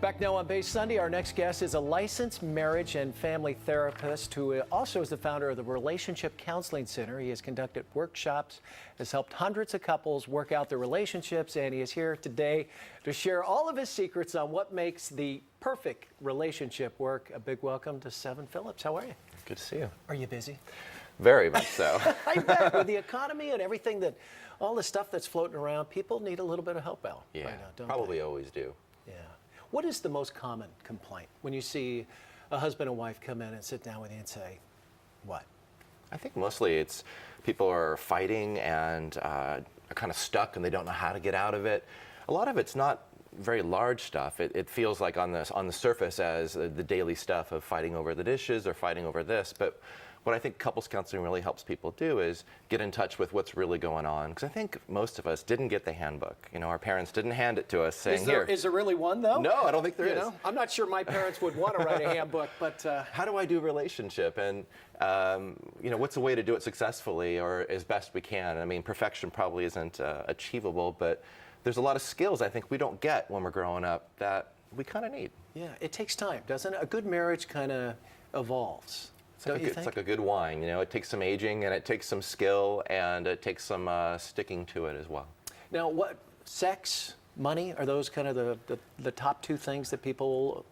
Back now on Base Sunday, our next guest is a licensed marriage and family therapist who also is the founder of the Relationship Counseling Center. He has conducted workshops, has helped hundreds of couples work out their relationships, and he is here today to share all of his secrets on what makes the perfect relationship work. A big welcome to Sevin Phillips. How are you? Good to see you. Are you busy? Very much so. I bet. With the economy and everything all the stuff that's floating around, people need a little bit of help out right now, don't probably they? always do. Yeah. What is the most common complaint when you see a husband and wife come in and sit down with you and say, what? I think mostly it's people are fighting and are kind of stuck and they don't know how to get out of it. A lot of it's not very large stuff. It feels like on the surface as the daily stuff of fighting over the dishes or fighting over this, but what I think couples counseling really helps people do is get in touch with what's really going on. Because I think most of us didn't get the handbook. You know, our parents didn't hand it to us saying, here. Is there really one, though? No, I don't think there is. Know? I'm not sure my parents would want to write a handbook, but... How do I do relationship? And, you know, what's a way to do it successfully or as best we can? I mean, perfection probably isn't achievable, but there's a lot of skills I think we don't get when we're growing up that we kind of need. Yeah, it takes time, doesn't it? A good marriage kind of evolves. It's like a good wine, you know. It takes some aging and it takes some skill and it takes some sticking to it as well. Now, what sex, money, are those kind of the top two things that people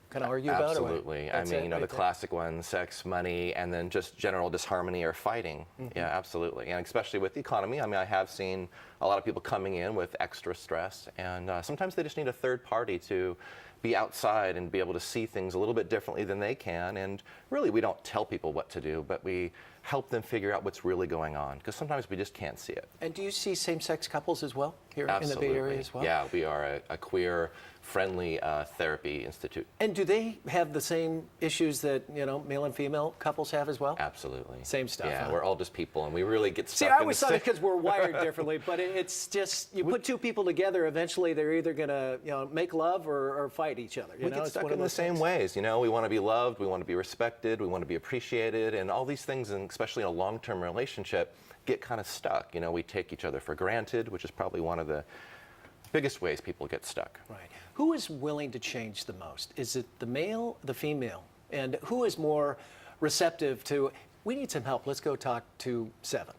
kind of argue about? Absolutely. I mean, you know, the classic ones: sex, money, and then just general disharmony or fighting. Mm-hmm. Yeah, absolutely. And especially with the economy, I mean, I have seen a lot of people coming in with extra stress, and sometimes they just need a third party to be outside and be able to see things a little bit differently than they can. And really, we don't tell people what to do, but we help them figure out what's really going on, because sometimes we just can't see it. And do you see same-sex couples as well here Absolutely. in the Bay Area as well? Yeah, we are a queer-friendly therapy institute. And do they have the same issues that, you know, male and female couples have as well? Absolutely. Same stuff. Yeah, huh? We're all just people, and we really get stuck. See, I always thought it because we're wired differently, but it's just you put two people together. Eventually, they're either gonna make love or fight each other. We get stuck in the same ways. You know, we want to be loved, we want to be respected, we want to be appreciated, and all these things, and especially in a long-term relationship, get kind of stuck. You know, we take each other for granted, which is probably one of the biggest ways people get stuck. Right. Who is willing to change the most? Is it the male, the female? And who is more receptive to, we need some help, let's go talk to Sevin?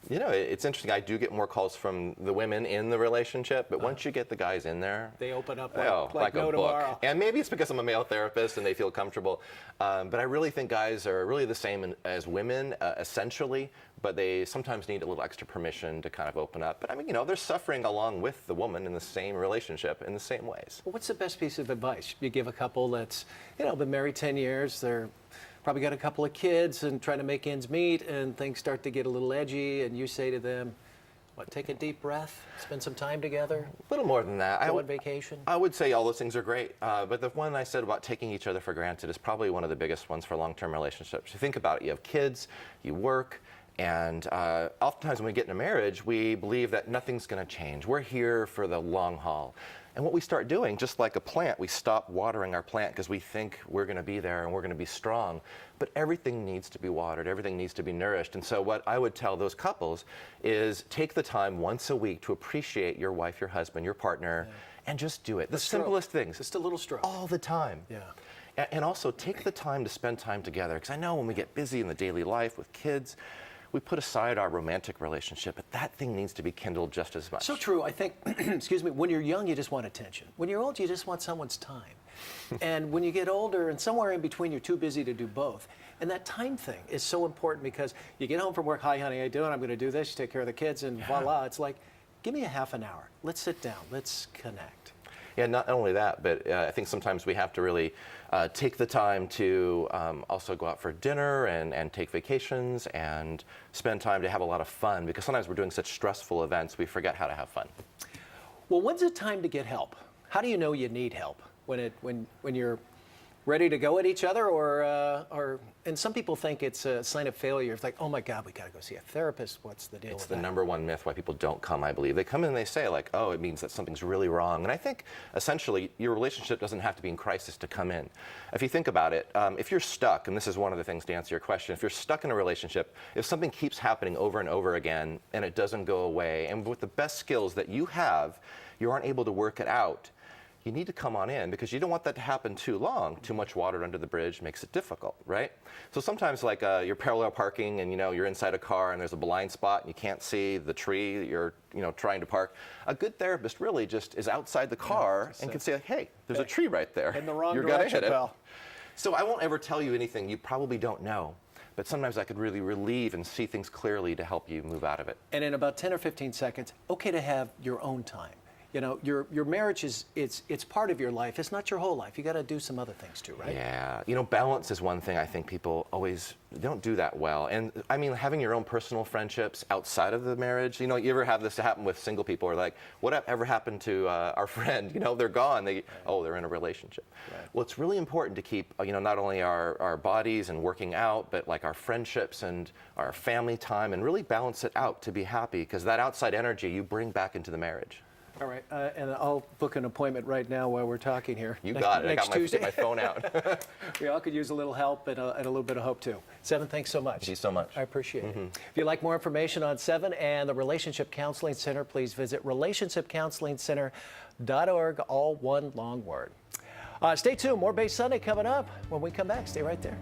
You know, it's interesting. I do get more calls from the women in the relationship, but once you get the guys in there, they open up like no a book. Tomorrow. And maybe it's because I'm a male therapist and they feel comfortable. But I really think guys are really the same as women, essentially, but they sometimes need a little extra permission to kind of open up. But I mean, you know, they're suffering along with the woman in the same relationship in the same ways. Well, what's the best piece of advice you give a couple that's, you know, been married 10 years, they're probably got a couple of kids and trying to make ends meet, and things start to get a little edgy, and you say to them, what, take a deep breath, spend some time together? A little more than that. Go on vacation? I would say all those things are great, but the one I said about taking each other for granted is probably one of the biggest ones for long-term relationships. You think about it, you have kids, you work, and oftentimes when we get in a marriage, we believe that nothing's going to change. We're here for the long haul. And what we start doing, just like a plant, we stop watering our plant because we think we're going to be there and we're going to be strong. But everything needs to be watered. Everything needs to be nourished. And so what I would tell those couples is take the time once a week to appreciate your wife, your husband, your partner, and just do it. The simplest things. Just a little stroke. All the time. Yeah. And also take the time to spend time together. Because I know when we get busy in the daily life with kids, we put aside our romantic relationship, but that thing needs to be kindled just as much. So true. I think, excuse me, when you're young, you just want attention. When you're old, you just want someone's time. And when you get older and somewhere in between, you're too busy to do both. And that time thing is so important because you get home from work, hi, honey, how you doing? I'm going to do this. You take care of the kids, and voila. It's like, give me a half an hour. Let's sit down. Let's connect. Yeah, not only that, but I think sometimes we have to really take the time to also go out for dinner and take vacations and spend time to have a lot of fun, because sometimes we're doing such stressful events, we forget how to have fun. Well, when's it time to get help? How do you know you need help? When you're ready to go at each other, or and some people think it's a sign of failure. It's like, oh my God, we got to go see a therapist. What's the deal with that? It's the number one myth why people don't come, I believe. They come in and they say like, oh, it means that something's really wrong. And I think essentially your relationship doesn't have to be in crisis to come in. If you think about it, if you're stuck, and this is one of the things to answer your question, if you're stuck in a relationship, if something keeps happening over and over again and it doesn't go away, and with the best skills that you have, you aren't able to work it out, you need to come on in because you don't want that to happen too long. Too much water under the bridge makes it difficult, right? So sometimes like you're parallel parking and you're inside a car and there's a blind spot and you can't see the tree that you're trying to park. A good therapist really just is outside the car and can say, like, hey, there's a tree right there. In the wrong you're direction, gonna hit it. pal. So I won't ever tell you anything you probably don't know. But sometimes I could really relieve and see things clearly to help you move out of it. And in about 10 or 15 seconds, okay to have your own time. Your marriage it's part of your life. It's not your whole life. You got to do some other things too, right? Yeah. Balance is one thing I think people always don't do that well. And I mean, having your own personal friendships outside of the marriage, you ever have this happen with single people, or like, whatever happened to our friend? They're gone. They're in a relationship. Right. Well, it's really important to keep, not only our bodies and working out, but like our friendships and our family time, and really balance it out to be happy, because that outside energy you bring back into the marriage. All right, and I'll book an appointment right now while we're talking here. You got it. Next I got Tuesday. my phone out. We all could use a little help and a little bit of hope too. Sevin, thanks so much. Thank you so much. I appreciate it. If you'd like more information on Sevin and the Relationship Counseling Center, please visit relationshipcounselingcenter.org, all one long word. Stay tuned. More Bay Sunday coming up when we come back. Stay right there.